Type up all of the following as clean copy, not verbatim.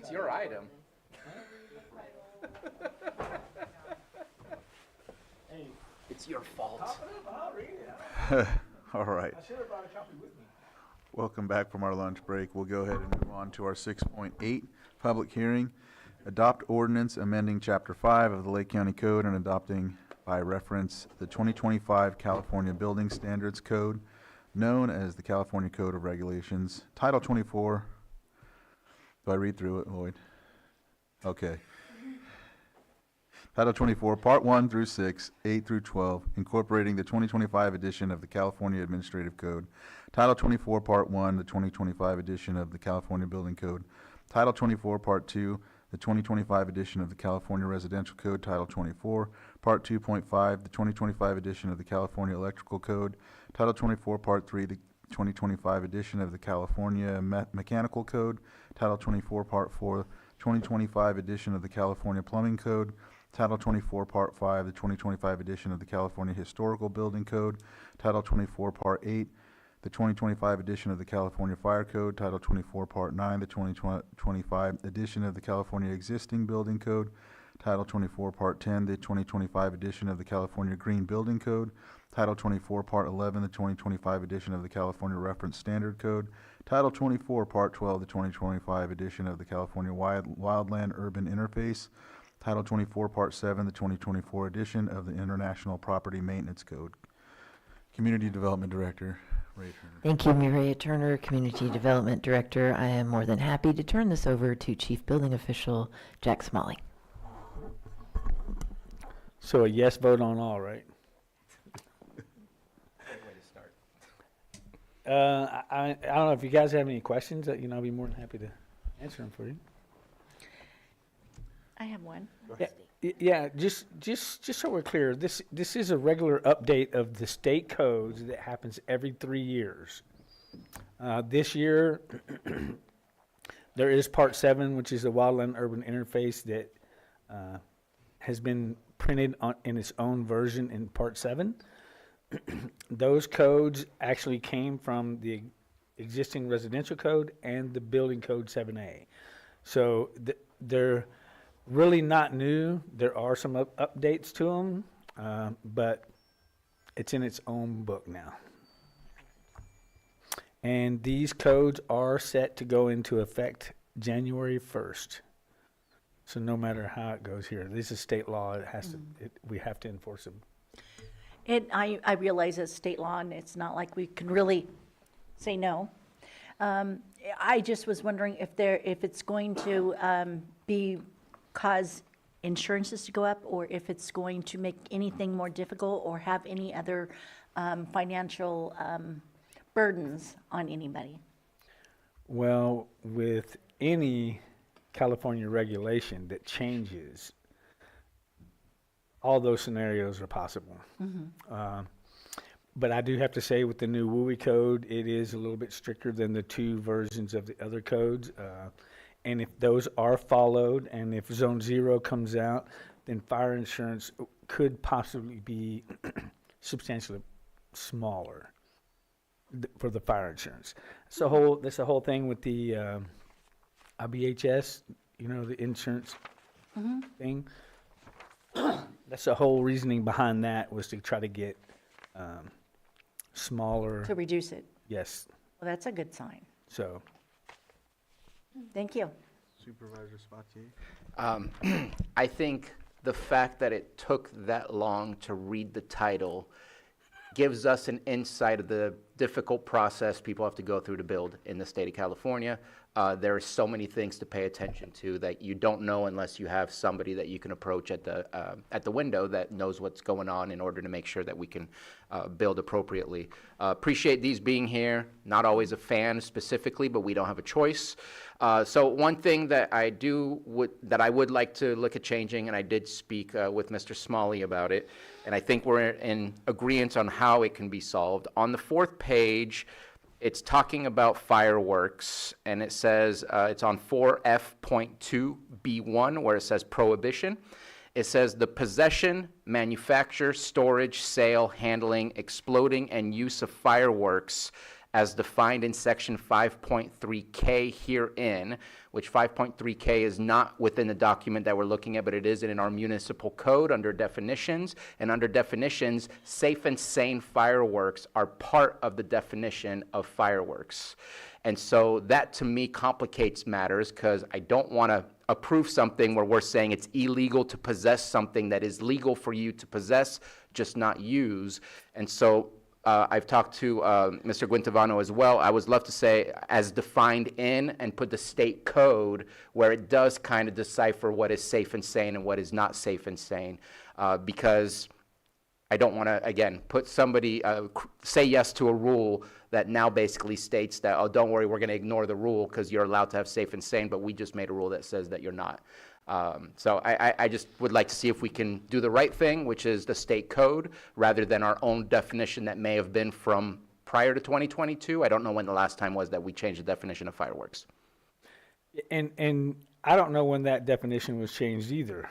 It's your item. It's your fault. All right. I should have brought a copy with me. Welcome back from our lunch break. We'll go ahead and move on to our 6.8 public hearing. Adopt ordinance amending Chapter 5 of the Lake County Code and adopting by reference the 2025 California Building Standards Code, known as the California Code of Regulations. Title 24. Do I read through it, Lloyd? Okay. Title 24, Part 1 through 6, 8 through 12, incorporating the 2025 edition of the California Administrative Code. Title 24, Part 1, the 2025 edition of the California Building Code. Title 24, Part 2, the 2025 edition of the California Residential Code. Title 24, Part 2.5, the 2025 edition of the California Electrical Code. Title 24, Part 3, the 2025 edition of the California Mechanical Code. Title 24, Part 4, 2025 edition of the California Plumbing Code. Title 24, Part 5, the 2025 edition of the California Historical Building Code. Title 24, Part 8, the 2025 edition of the California Fire Code. Title 24, Part 9, the 2025 edition of the California Existing Building Code. Title 24, Part 10, the 2025 edition of the California Green Building Code. Title 24, Part 11, the 2025 edition of the California Reference Standard Code. Title 24, Part 12, the 2025 edition of the California Wildland Urban Interface. Title 24, Part 7, the 2024 edition of the International Property Maintenance Code. Community Development Director, Ray Turner. Thank you, Mireya Turner, Community Development Director. I am more than happy to turn this over to Chief Building Official Jack Smalley. So a yes vote on all, right? I don't know if you guys have any questions. I'll be more than happy to answer them for you. I have one. Yeah, just so we're clear, this is a regular update of the state codes that happens every 3 years. This year, there is Part 7, which is the Wildland Urban Interface that has been printed in its own version in Part 7. Those codes actually came from the existing residential code and the building code 7A. So they're really not new. There are some updates to them, but it's in its own book now. And these codes are set to go into effect January 1st. So no matter how it goes here, this is state law. It has to. We have to enforce them. I realize it's state law, and it's not like we can really say no. I just was wondering if it's going to cause insurances to go up, or if it's going to make anything more difficult, or have any other financial burdens on anybody. Well, with any California regulation that changes, all those scenarios are possible. But I do have to say, with the new WUI code, it is a little bit stricter than the two versions of the other codes. And if those are followed, and if Zone 0 comes out, then fire insurance could possibly be substantially smaller for the fire insurance. So that's the whole thing with the IBHS, the insurance thing. That's the whole reasoning behind that, was to try to get smaller. To reduce it. Yes. Well, that's a good sign. So. Thank you. Supervisor Spatier. I think the fact that it took that long to read the title gives us an insight of the difficult process people have to go through to build in the state of California. There are so many things to pay attention to that you don't know unless you have somebody that you can approach at the window that knows what's going on, in order to make sure that we can build appropriately. Appreciate these being here. Not always a fan specifically, but we don't have a choice. So one thing that I would like to look at changing, and I did speak with Mr. Smalley about it, and I think we're in agreement on how it can be solved. On the 4th page, it's talking about fireworks, and it says, it's on 4F.2B1, where it says prohibition. It says the possession, manufacture, storage, sale, handling, exploding, and use of fireworks as defined in section 5.3K herein, which 5.3K is not within the document that we're looking at, but it is in our municipal code under definitions. And under definitions, safe and sane fireworks are part of the definition of fireworks. And so that to me complicates matters, because I don't want to approve something where we're saying it's illegal to possess something that is legal for you to possess, just not use. And so I've talked to Mr. Guintavano as well. I would love to say as defined in, and put the state code where it does kind of decipher what is safe and sane and what is not safe and sane, because I don't want to, again, put somebody, say yes to a rule that now basically states that, oh, don't worry, we're going to ignore the rule because you're allowed to have safe and sane, but we just made a rule that says that you're not. So I just would like to see if we can do the right thing, which is the state code, rather than our own definition that may have been from prior to 2022. I don't know when the last time was that we changed the definition of fireworks. And I don't know when that definition was changed either.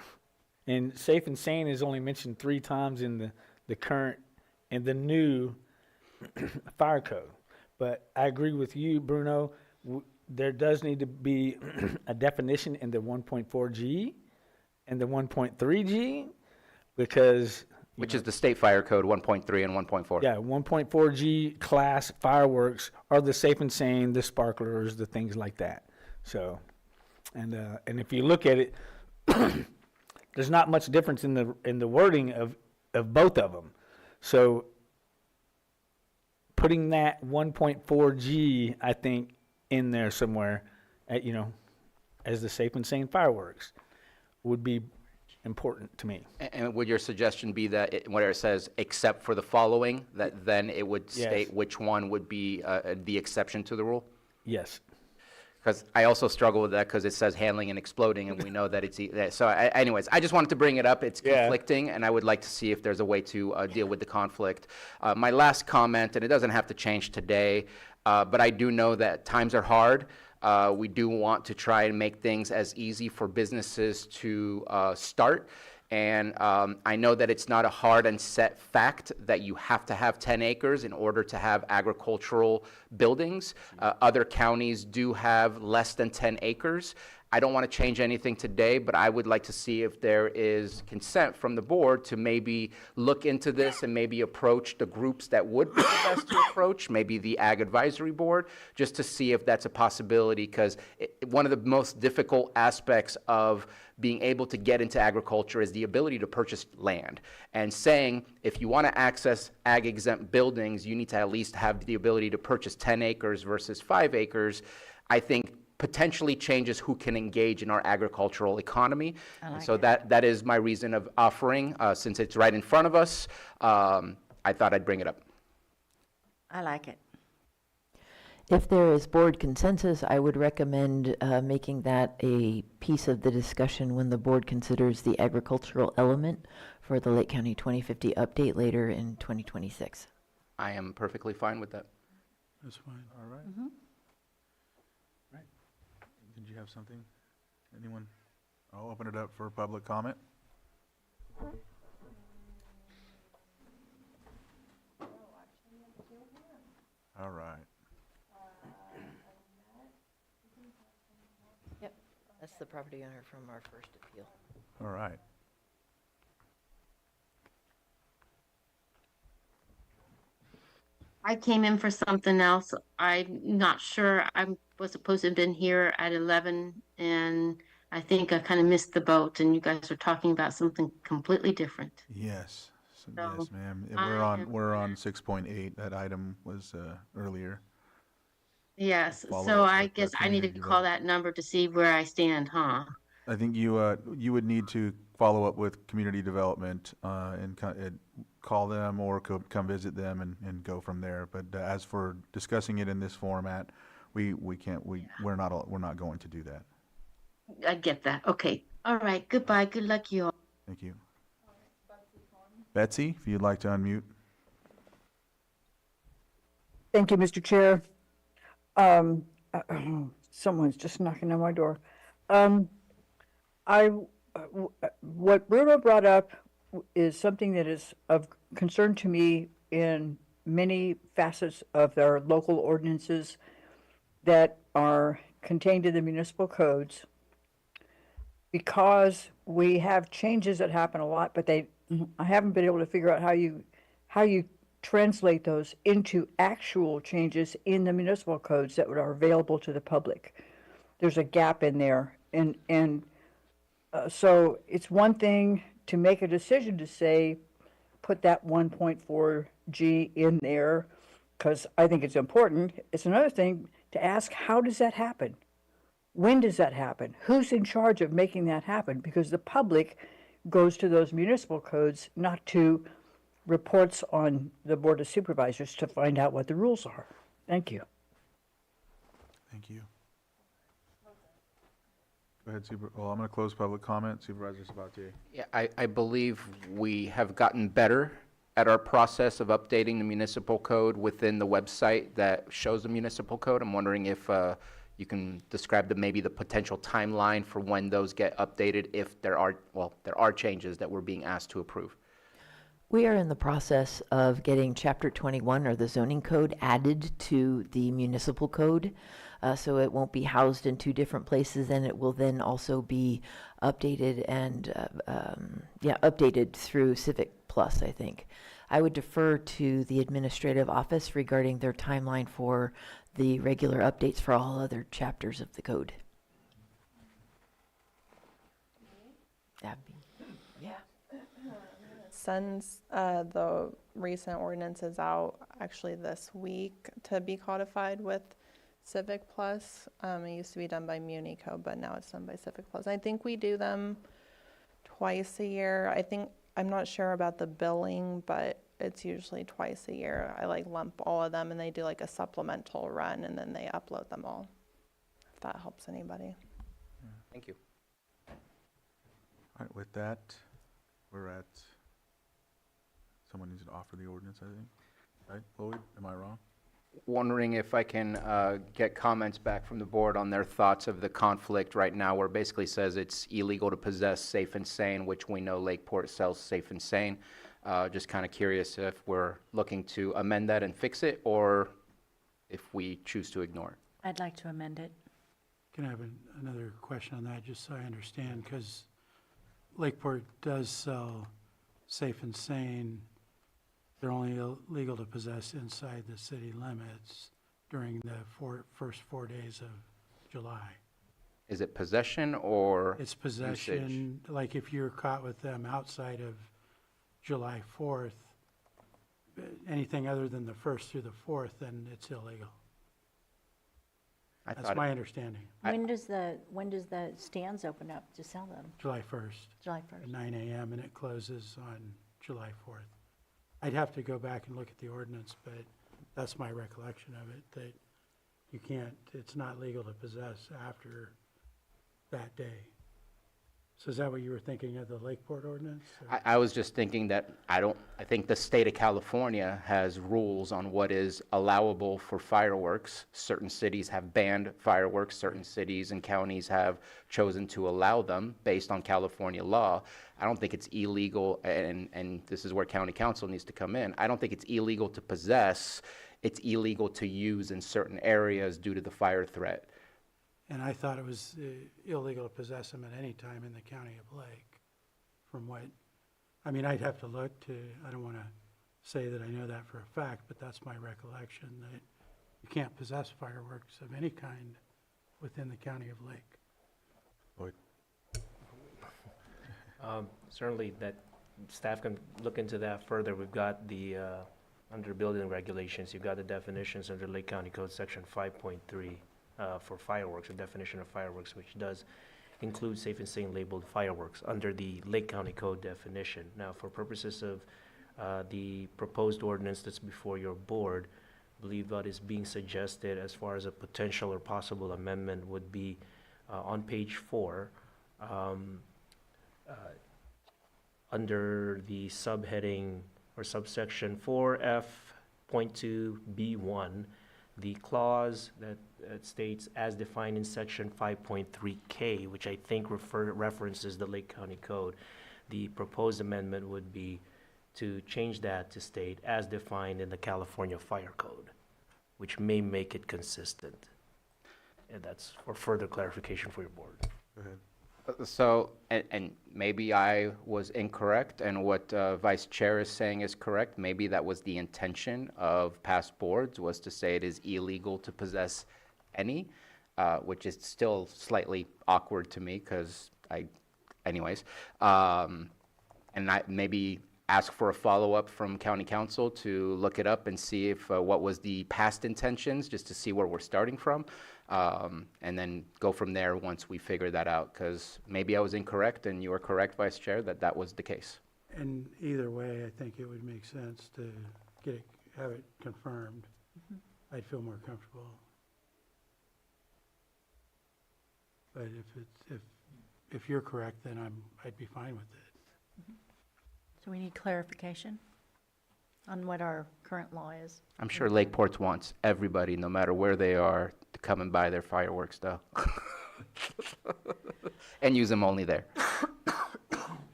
And safe and sane is only mentioned 3 times in the current and the new fire code. But I agree with you, Bruno. There does need to be a definition in the 1.4G and the 1.3G, because Which is the state fire code 1.3 and 1.4. yeah, 1.4G class fireworks are the safe and sane, the sparklers, the things like that. So, and if you look at it, there's not much difference in the wording of both of them. So, putting that 1.4G, I think, in there somewhere, as the safe and sane fireworks, would be important to me. And would your suggestion be that where it says except for the following, that then it would state Yes. which one would be the exception to the rule? Yes. Because I also struggle with that because it says handling and exploding, and we know that it's, anyways, I just wanted to bring it up. It's Yeah. conflicting, and I would like to see if there's a way to deal with the conflict. My last comment, and it doesn't have to change today, but I do know that times are hard. We do want to try and make things as easy for businesses to start. And I know that it's not a hard and set fact that you have to have 10 acres in order to have agricultural buildings. Other counties do have less than 10 acres. I don't want to change anything today, but I would like to see if there is consent from the board to maybe look into this and maybe approach the groups that would be the best to approach, maybe the Ag Advisory Board, just to see if that's a possibility, because one of the most difficult aspects of being able to get into agriculture is the ability to purchase land. And saying, if you want to access ag exempt buildings, you need to at least have the ability to purchase 10 acres versus 5 acres, I think potentially changes who can engage in our agricultural economy. And so that is my reason of offering, since it's right in front of us. I thought I'd bring it up. I like it. If there is board consensus, I would recommend making that a piece of the discussion when the board considers the agricultural element for the Lake County 2050 update later in 2026. I am perfectly fine with that. That's fine. All right. Right. Did you have something? Anyone? I'll open it up for public comment. All right. Yep, that's the property owner from our first appeal. All right. I came in for something else. I'm not sure. I was supposed to have been here at 11, and I think I kind of missed the boat, and you guys were talking about something completely different. Yes. So, So, yes, ma'am. I We're am on 6.8. That item was earlier. Yes, Follow so up I with the guess I need to community call that number to see where I stand, huh? I think you would need to follow up with community development and call them or come visit them and go from there. But as for discussing it in this format, we're not going to do that. I get that. Okay. All right. Goodbye. Good luck, you all. Thank you. Betsy, if you'd like to unmute. Thank you, Mr. Chair. Someone's just knocking on my door. What Bruno brought up is something that is of concern to me in many facets of our local ordinances that are contained in the municipal codes. Because we have changes that happen a lot, but I haven't been able to figure out how you translate those into actual changes in the municipal codes that are available to the public. There's a gap in there, and so it's one thing to make a decision to say, put that 1.4G in there, because I think it's important. It's another thing to ask, how does that happen? When does that happen? Who's in charge of making that happen? Because the public goes to those municipal codes, not to reports on the Board of Supervisors to find out what the rules are. Thank you. Thank you. Go ahead, well, I'm going to close public comment. Supervisor Sabatier. Yeah, I believe we have gotten better at our process of updating the municipal code within the website that shows the municipal code. I'm wondering if you can describe maybe the potential timeline for when those get updated, if there are changes that we're being asked to approve. We are in the process of getting Chapter 21, or the zoning code, added to the municipal code. So it won't be housed in two different places, and it will then also be updated and, updated through Civic Plus, I think. I would defer to the administrative office regarding their timeline for the regular updates for all other chapters of the code. Sends the recent ordinances out actually this week to be codified with Civic Plus. It used to be done by MuniCode, but now it's done by Civic Plus. I think we do them twice a year. I'm not sure about the billing, but it's usually twice a year. I lump all of them, and they do a supplemental run, and then they upload them all, if that helps anybody. Thank you. All right, with that, we're at, someone needs to offer the ordinance, I think. Right, Lloyd, am I wrong? Wondering if I can get comments back from the board on their thoughts of the conflict right now, where it basically says it's illegal to possess Safe and Sane, which we know Lakeport sells Safe and Sane. Just kind of curious if we're looking to amend that and fix it, or if we choose to ignore it. I'd like to amend it. Can I have another question on that, just so I understand? Because Lakeport does sell Safe and Sane. They're only legal to possess inside the city limits during the first 4 days of July. Is it possession or It's possession, like if you're caught with them outside of July 4th, anything other than the 1st through the 4th, then it's illegal. That's my understanding. When does the stands open up to sell them? July 1st. July At 1st. 9 a.m. and it closes on July 4th. I'd have to go back and look at the ordinance, but that's my recollection of it, that you can't, it's not legal to possess after that day. So is that what you were thinking of the Lakeport ordinance? or- I was just thinking that I think the state of California has rules on what is allowable for fireworks. Certain cities have banned fireworks, certain cities and counties have chosen to allow them based on California law. I don't think it's illegal, and this is where county council needs to come in. I don't think it's illegal to possess, it's illegal to use in certain areas due to the fire threat. And I thought it was illegal to possess them at any time in the county of Lake, from what, I'd have to look to, I don't want to say that I know that for a fact, but that's my recollection, that you can't possess fireworks of any kind within the county of Lake. Lloyd? Certainly, that staff can look into that further. We've got the, under building regulations, you've got the definitions under Lake County Code Section 5.3 for fireworks, a definition of fireworks, which does include safe and sane labeled fireworks under the Lake County Code definition. Now, for purposes of the proposed ordinance that's before your board, I believe what is being suggested as far as a potential or possible amendment would be on page 4, under the subheading or subsection 4F.2B1, the clause that states as defined in section 5.3K, which I think references the Lake County Code. The proposed amendment would be to change that to state as defined in the California Fire Code, which may make it consistent. And that's for further clarification for your board. Go ahead. So, and maybe I was incorrect, and what Vice Chair is saying is correct. Maybe that was the intention of past boards, was to say it is illegal to possess any, which is still slightly awkward to me, because anyways. And I maybe ask for a follow-up from County Council to look it up and see if what was the past intentions, just to see where we're starting from. And then go from there once we figure that out, because maybe I was incorrect and you were correct, Vice Chair, that was the case. And either way, I think it would make sense to have it confirmed. I'd feel more comfortable. But if you're correct, then I'd be fine with it. So we need clarification on what our current law is. I'm sure Lakeport wants everybody, no matter where they are, to come and buy their fireworks, though. And use them only there.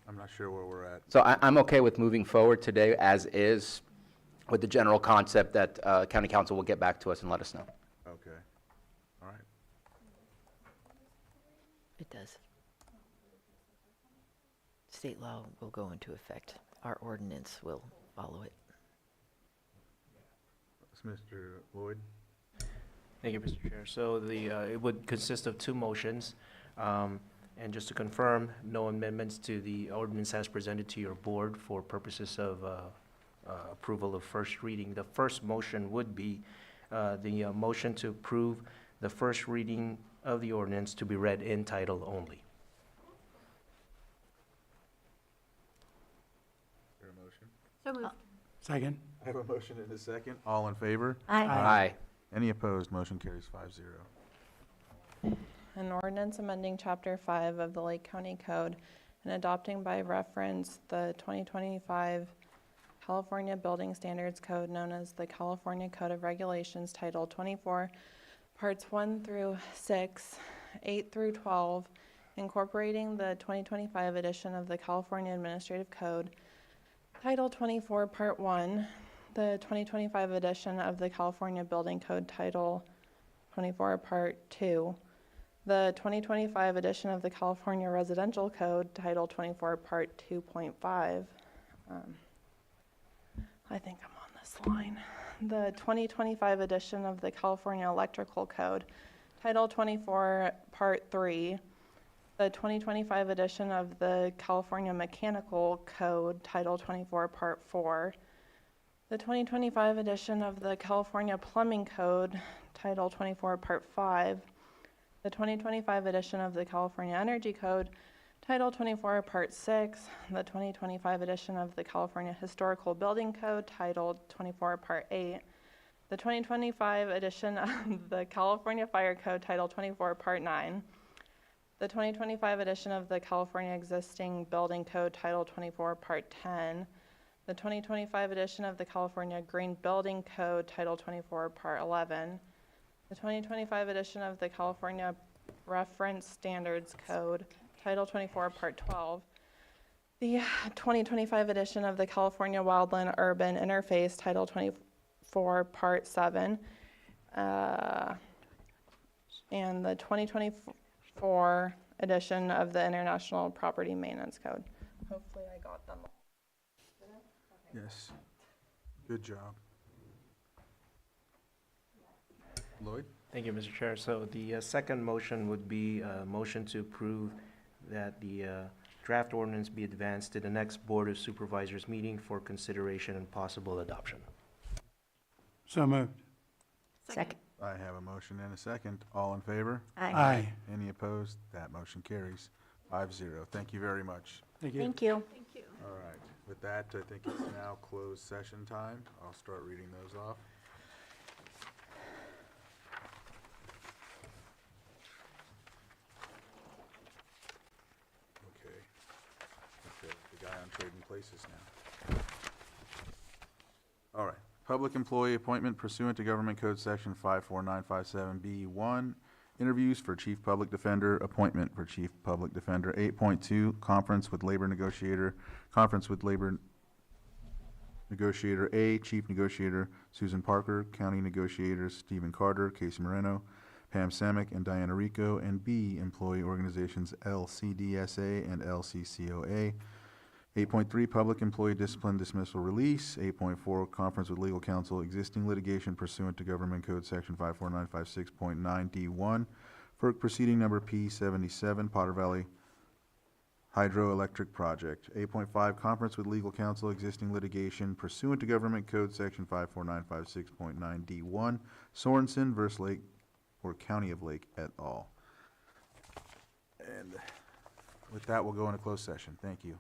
I'm not sure where we're at. So I'm okay with moving forward today as is, with the general concept that County Council will get back to us and let us know. Okay. All right. It does. State law will go into effect. Our ordinance will follow it. It's Mr. Lloyd. Thank you, Mr. Chair. So it would consist of two motions. And just to confirm, no amendments to the ordinance as presented to your board for purposes of approval of first reading. The first motion would be the motion to approve the first reading of the ordinance to be read in title only. Is there a motion? So moved. Second? I have a motion and a second. All in favor? Aye. Any opposed? Motion carries 5-0. An ordinance amending Chapter 5 of the Lake County Code and adopting by reference the 2025 California Building Standards Code, known as the California Code of Regulations, Title 24, Parts 1 through 6, 8 through 12, incorporating the 2025 edition of the California Administrative Code, Title 24, Part 1, the 2025 edition of the California Building Code, Title 24, Part 2, the 2025 edition of the California Residential Code, Title 24, Part 2.5. I think I'm on this line. The 2025 edition of the California Electrical Code, Title 24, Part 3. The 2025 edition of the California Mechanical Code, Title 24, Part 4. The 2025 edition of the California Plumbing Code, Title 24, Part 5. The 2025 edition of the California Energy Code, Title 24, Part 6. The 2025 edition of the California Historical Building Code, Title 24, Part 8. The 2025 edition of the California Fire Code, Title 24, Part 9. The 2025 edition of the California Existing Building Code, Title 24, Part 10. The 2025 edition of the California Green Building Code, Title 24, Part 11. The 2025 edition of the California Reference Standards Code, Title 24, Part 12. The 2025 edition of the California Wildland Urban Interface, Title 24, Part 7. And the 2024 edition of the International Property Maintenance Code. Hopefully I got them all. Yes. Good job. Lloyd? Thank you, Mr. Chair. So the second motion would be a motion to approve that the draft ordinance be advanced to the next Board of Supervisors meeting for consideration and possible adoption. So moved. Second. I have a motion and a second. All in favor? Aye. Any opposed? That motion carries 5-0. Thank you very much. Thank you. Thank you. All right. With that, I think it's now closed session time. I'll start reading those off. Okay, the guy on Trading Places now. All right, public employee appointment pursuant to Government Code Section 54957B1 Interviews for Chief Public Defender, appointment for Chief Public Defender. 8.2, conference with labor negotiator, Negotiator A, Chief Negotiator Susan Parker, County Negotiators Stephen Carter, Casey Moreno, Pam Samick, and Diana Rico, and B, Employee Organizations LCDSA and LCCOA. 8.3, Public Employee Discipline Dismissal Release. 8.4, Conference with Legal Counsel, Existing Litigation Pursuant to Government Code Section 54956.9D1, FERC Proceeding Number P77, Potter Valley Hydroelectric Project. 8.5, Conference with Legal Counsel, Existing Litigation Pursuant to Government Code Section 54956.9D1, Sorensen versus Lake or County of Lake et al. And with that, we'll go into closed session. Thank you.